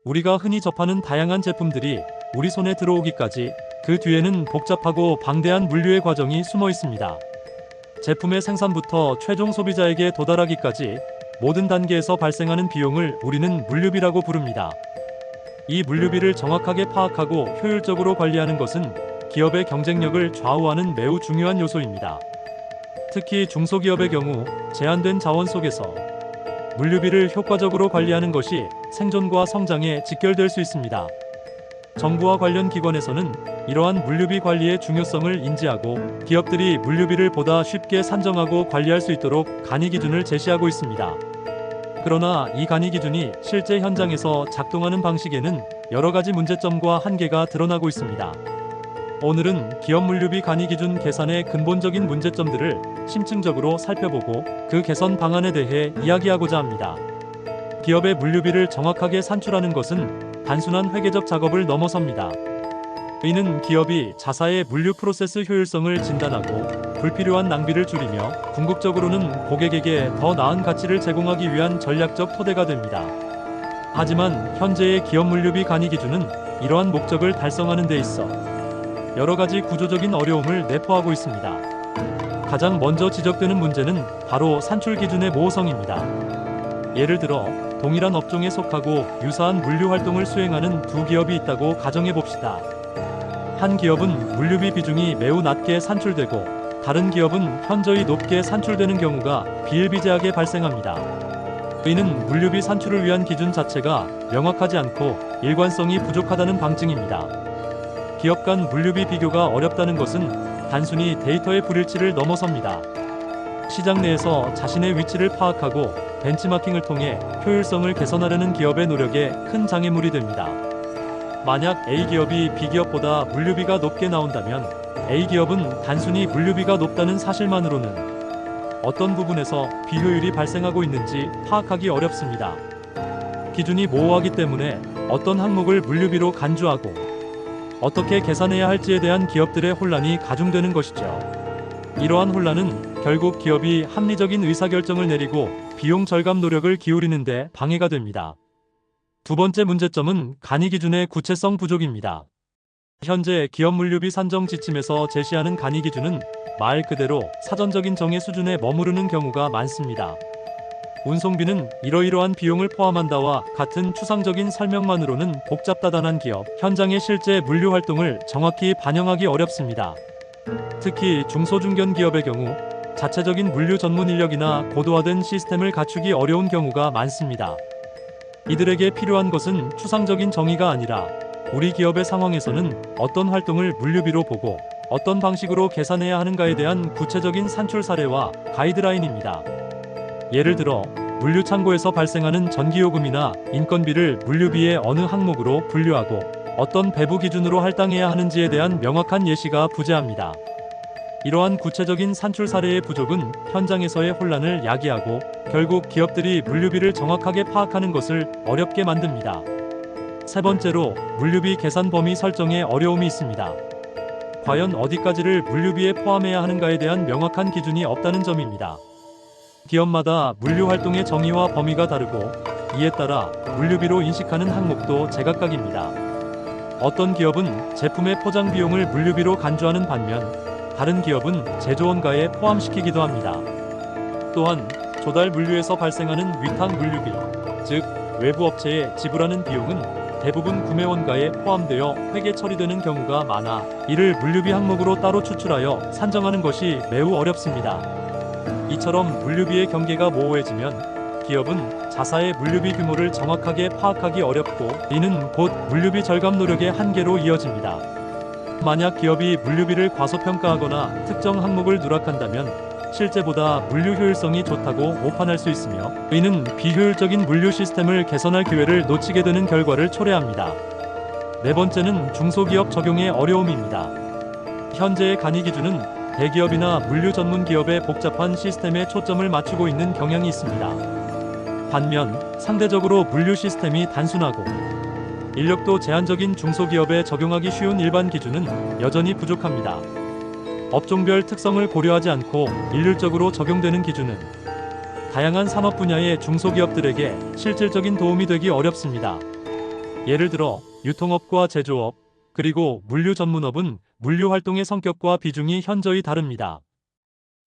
우리가 흔히 접하는 다양한 제품들이 우리 손에 들어오기까지 그 뒤에는 복잡하고 방대한 물류의 과정이 숨어 있습니다. 제품의 생산부터 최종 소비자에게 도달하기까지 모든 단계에서 발생하는 비용을 우리는 물류비라고 부릅니다. 이 물류비를 정확하게 파악하고 효율적으로 관리하는 것은 기업의 경쟁력을 좌우하는 매우 중요한 요소입니다. 특히 중소기업의 경우 제한된 자원 속에서 물류비를 효과적으로 관리하는 것이 생존과 성장에 직결될 수 있습니다. 정부와 관련 기관에서는 이러한 물류비 관리의 중요성을 인지하고 기업들이 물류비를 보다 쉽게 산정하고 관리할 수 있도록 간이 기준을 제시하고 있습니다. 그러나 이 간이 기준이 실제 현장에서 작동하는 방식에는 여러 가지 문제점과 한계가 드러나고 있습니다. 오늘은 기업 물류비 간이 기준 계산의 근본적인 문제점들을 심층적으로 살펴보고 그 개선 방안에 대해 이야기하고자 합니다. 기업의 물류비를 정확하게 산출하는 것은 단순한 회계적 작업을 넘어섭니다. 이는 기업이 자사의 물류 프로세스 효율성을 진단하고 불필요한 낭비를 줄이며 궁극적으로는 고객에게 더 나은 가치를 제공하기 위한 전략적 토대가 됩니다. 하지만 현재의 기업 물류비 간이 기준은 이러한 목적을 달성하는 데 있어 여러 가지 구조적인 어려움을 내포하고 있습니다. 가장 먼저 지적되는 문제는 바로 산출 기준의 모호성입니다. 예를 들어 동일한 업종에 속하고 유사한 물류 활동을 수행하는 두 기업이 있다고 가정해 봅시다. 한 기업은 물류비 비중이 매우 낮게 산출되고 다른 기업은 현저히 높게 산출되는 경우가 비일비재하게 발생합니다. 이는 물류비 산출을 위한 기준 자체가 명확하지 않고 일관성이 부족하다는 방증입니다. 기업 간 물류비 비교가 어렵다는 것은 단순히 데이터의 불일치를 넘어섭니다. 시장 내에서 자신의 위치를 파악하고 벤치마킹을 통해 효율성을 개선하려는 기업의 노력에 큰 장애물이 됩니다. 만약 A기업이 B기업보다 물류비가 높게 나온다면 A기업은 단순히 물류비가 높다는 사실만으로는 어떤 부분에서 비효율이 발생하고 있는지 파악하기 어렵습니다. 기준이 모호하기 때문에 어떤 항목을 물류비로 간주하고 어떻게 계산해야 할지에 대한 기업들의 혼란이 가중되는 것이죠. 이러한 혼란은 결국 기업이 합리적인 의사결정을 내리고 비용 절감 노력을 기울이는 데 방해가 됩니다. 두 번째 문제점은 간이 기준의 구체성 부족입니다. 현재 기업 물류비 산정 지침에서 제시하는 간이 기준은 말 그대로 사전적인 정의 수준에 머무르는 경우가 많습니다. 운송비는 이러이러한 비용을 포함한다와 같은 추상적인 설명만으로는 복잡다단한 기업 현장의 실제 물류 활동을 정확히 반영하기 어렵습니다. 특히 중소중견 기업의 경우 자체적인 물류 전문 인력이나 고도화된 시스템을 갖추기 어려운 경우가 많습니다. 이들에게 필요한 것은 추상적인 정의가 아니라 우리 기업의 상황에서는 어떤 활동을 물류비로 보고 어떤 방식으로 계산해야 하는가에 대한 구체적인 산출 사례와 가이드라인입니다. 예를 들어 물류 창고에서 발생하는 전기요금이나 인건비를 물류비의 어느 항목으로 분류하고 어떤 배부 기준으로 할당해야 하는지에 대한 명확한 예시가 부재합니다. 이러한 구체적인 산출 사례의 부족은 현장에서의 혼란을 야기하고 결국 기업들이 물류비를 정확하게 파악하는 것을 어렵게 만듭니다. 세 번째로 물류비 계산 범위 설정에 어려움이 있습니다. 과연 어디까지를 물류비에 포함해야 하는가에 대한 명확한 기준이 없다는 점입니다. 기업마다 물류 활동의 정의와 범위가 다르고 이에 따라 물류비로 인식하는 항목도 제각각입니다. 어떤 기업은 제품의 포장 비용을 물류비로 간주하는 반면 다른 기업은 제조 원가에 포함시키기도 합니다. 또한 조달 물류에서 발생하는 위탁 물류비, 즉 외부 업체에 지불하는 비용은 대부분 구매 원가에 포함되어 회계 처리되는 경우가 많아 이를 물류비 항목으로 따로 추출하여 산정하는 것이 매우 어렵습니다. 이처럼 물류비의 경계가 모호해지면 기업은 자사의 물류비 규모를 정확하게 파악하기 어렵고 이는 곧 물류비 절감 노력의 한계로 이어집니다. 만약 기업이 물류비를 과소평가하거나 특정 항목을 누락한다면 실제보다 물류 효율성이 좋다고 오판할 수 있으며 이는 비효율적인 물류 시스템을 개선할 기회를 놓치게 되는 결과를 초래합니다. 네 번째는 중소기업 적용의 어려움입니다. 현재의 간이 기준은 대기업이나 물류 전문 기업의 복잡한 시스템에 초점을 맞추고 있는 경향이 있습니다. 반면 상대적으로 물류 시스템이 단순하고 인력도 제한적인 중소기업에 적용하기 쉬운 일반 기준은 여전히 부족합니다. 업종별 특성을 고려하지 않고 일률적으로 적용되는 기준은 다양한 산업 분야의 중소기업들에게 실질적인 도움이 되기 어렵습니다. 예를 들어 유통업과 제조업, 그리고 물류 전문업은 물류 활동의 성격과 비중이 현저히 다릅니다.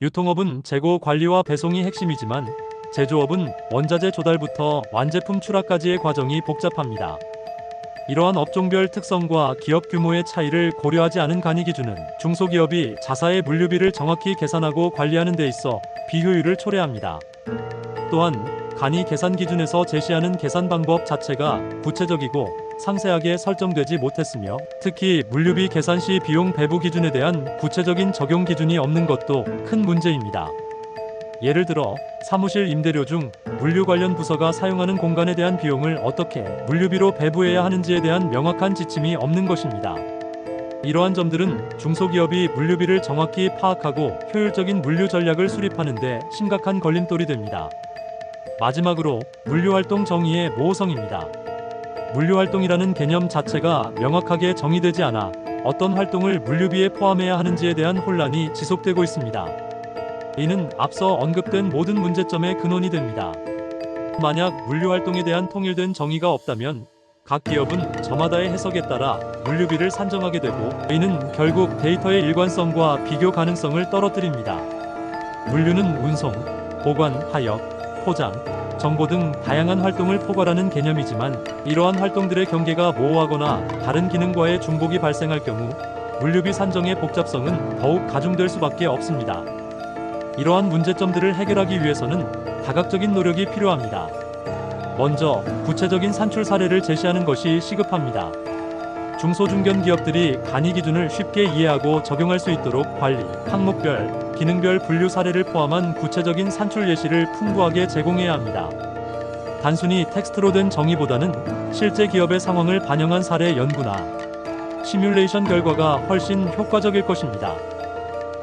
유통업은 재고 관리와 배송이 핵심이지만 제조업은 원자재 조달부터 완제품 출하까지의 과정이 복잡합니다. 이러한 업종별 특성과 기업 규모의 차이를 고려하지 않은 간이 기준은 중소기업이 자사의 물류비를 정확히 계산하고 관리하는 데 있어 비효율을 초래합니다. 또한 간이 계산 기준에서 제시하는 계산 방법 자체가 구체적이고 상세하게 설정되지 못했으며, 특히 물류비 계산 시 비용 배부 기준에 대한 구체적인 적용 기준이 없는 것도 큰 문제입니다. 예를 들어 사무실 임대료 중 물류 관련 부서가 사용하는 공간에 대한 비용을 어떻게 물류비로 배부해야 하는지에 대한 명확한 지침이 없는 것입니다. 이러한 점들은 중소기업이 물류비를 정확히 파악하고 효율적인 물류 전략을 수립하는 데 심각한 걸림돌이 됩니다. 마지막으로 물류활동 정의의 모호성입니다. 물류활동이라는 개념 자체가 명확하게 정의되지 않아 어떤 활동을 물류비에 포함해야 하는지에 대한 혼란이 지속되고 있습니다. 이는 앞서 언급된 모든 문제점의 근원이 됩니다. 만약 물류활동에 대한 통일된 정의가 없다면 각 기업은 저마다의 해석에 따라 물류비를 산정하게 되고, 이는 결국 데이터의 일관성과 비교 가능성을 떨어뜨립니다. 물류는 운송, 보관, 하역, 포장, 정보 등 다양한 활동을 포괄하는 개념이지만 이러한 활동들의 경계가 모호하거나 다른 기능과의 중복이 발생할 경우 물류비 산정의 복잡성은 더욱 가중될 수밖에 없습니다. 이러한 문제점들을 해결하기 위해서는 다각적인 노력이 필요합니다. 먼저 구체적인 산출 사례를 제시하는 것이 시급합니다. 중소중견 기업들이 간이 기준을 쉽게 이해하고 적용할 수 있도록 관리, 항목별, 기능별 분류 사례를 포함한 구체적인 산출 예시를 풍부하게 제공해야 합니다. 단순히 텍스트로 된 정의보다는 실제 기업의 상황을 반영한 사례 연구나 시뮬레이션 결과가 훨씬 효과적일 것입니다.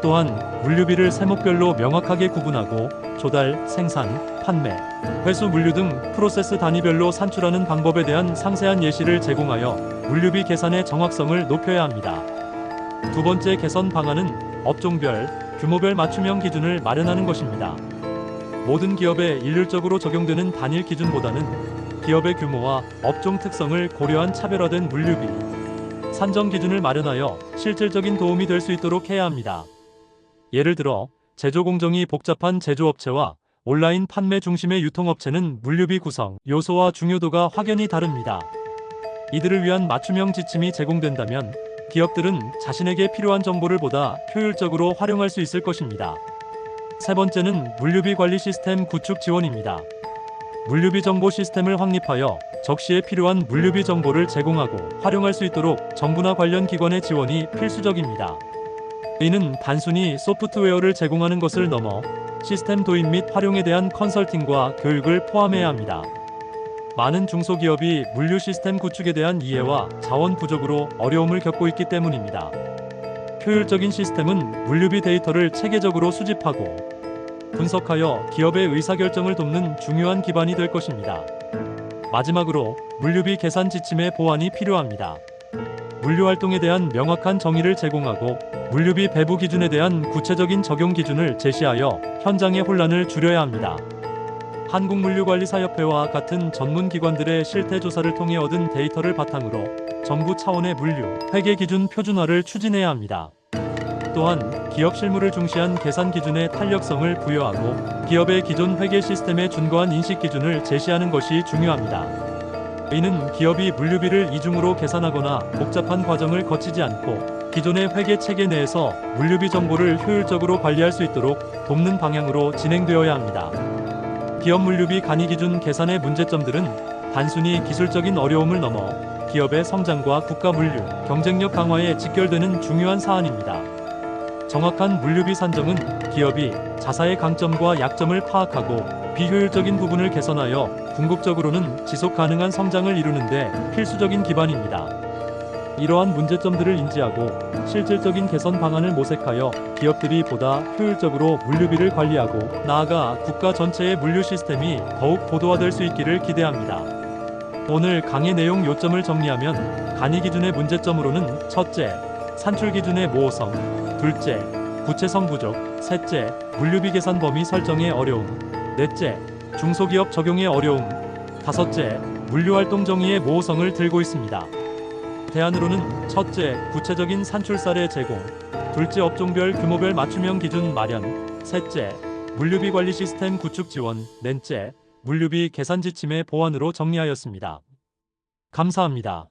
또한 물류비를 세목별로 명확하게 구분하고 조달, 생산, 판매, 회수 물류 등 프로세스 단위별로 산출하는 방법에 대한 상세한 예시를 제공하여 물류비 계산의 정확성을 높여야 합니다. 두 번째 개선 방안은 업종별, 규모별 맞춤형 기준을 마련하는 것입니다. 모든 기업에 일률적으로 적용되는 단일 기준보다는 기업의 규모와 업종 특성을 고려한 차별화된 물류비 산정 기준을 마련하여 실질적인 도움이 될 수 있도록 해야 합니다. 예를 들어 제조 공정이 복잡한 제조업체와 온라인 판매 중심의 유통업체는 물류비 구성 요소와 중요도가 확연히 다릅니다. 이들을 위한 맞춤형 지침이 제공된다면 기업들은 자신에게 필요한 정보를 보다 효율적으로 활용할 수 있을 것입니다. 세 번째는 물류비 관리 시스템 구축 지원입니다. 물류비 정보 시스템을 확립하여 적시에 필요한 물류비 정보를 제공하고 활용할 수 있도록 정부나 관련 기관의 지원이 필수적입니다. 이는 단순히 소프트웨어를 제공하는 것을 넘어 시스템 도입 및 활용에 대한 컨설팅과 교육을 포함해야 합니다. 많은 중소기업이 물류 시스템 구축에 대한 이해와 자원 부족으로 어려움을 겪고 있기 때문입니다. 효율적인 시스템은 물류비 데이터를 체계적으로 수집하고 분석하여 기업의 의사결정을 돕는 중요한 기반이 될 것입니다. 마지막으로 물류비 계산 지침의 보완이 필요합니다. 물류 활동에 대한 명확한 정의를 제공하고 물류비 배부 기준에 대한 구체적인 적용 기준을 제시하여 현장의 혼란을 줄여야 합니다. 한국물류관리사협회와 같은 전문 기관들의 실태 조사를 통해 얻은 데이터를 바탕으로 정부 차원의 물류 회계 기준 표준화를 추진해야 합니다. 또한 기업 실무를 중시한 계산 기준의 탄력성을 부여하고 기업의 기존 회계 시스템에 준거한 인식 기준을 제시하는 것이 중요합니다. 이는 기업이 물류비를 이중으로 계산하거나 복잡한 과정을 거치지 않고 기존의 회계 체계 내에서 물류비 정보를 효율적으로 관리할 수 있도록 돕는 방향으로 진행되어야 합니다. 기업 물류비 간이 기준 계산의 문제점들은 단순히 기술적인 어려움을 넘어 기업의 성장과 국가 물류 경쟁력 강화에 직결되는 중요한 사안입니다. 정확한 물류비 산정은 기업이 자사의 강점과 약점을 파악하고 비효율적인 부분을 개선하여 궁극적으로는 지속 가능한 성장을 이루는 데 필수적인 기반입니다. 이러한 문제점들을 인지하고 실질적인 개선 방안을 모색하여 기업들이 보다 효율적으로 물류비를 관리하고 나아가 국가 전체의 물류 시스템이 더욱 고도화될 수 있기를 기대합니다. 오늘 강의 내용 요점을 정리하면 간이 기준의 문제점으로는 첫째, 산출 기준의 모호성, 둘째, 구체성 부족, 셋째, 물류비 계산 범위 설정의 어려움, 넷째, 중소기업 적용의 어려움, 다섯째, 물류활동 정의의 모호성을 들고 있습니다. 대안으로는 첫째, 구체적인 산출 사례 제공, 둘째, 업종별 규모별 맞춤형 기준 마련, 셋째, 물류비 관리 시스템 구축 지원, 넷째, 물류비 계산 지침의 보완으로 정리하였습니다. 감사합니다.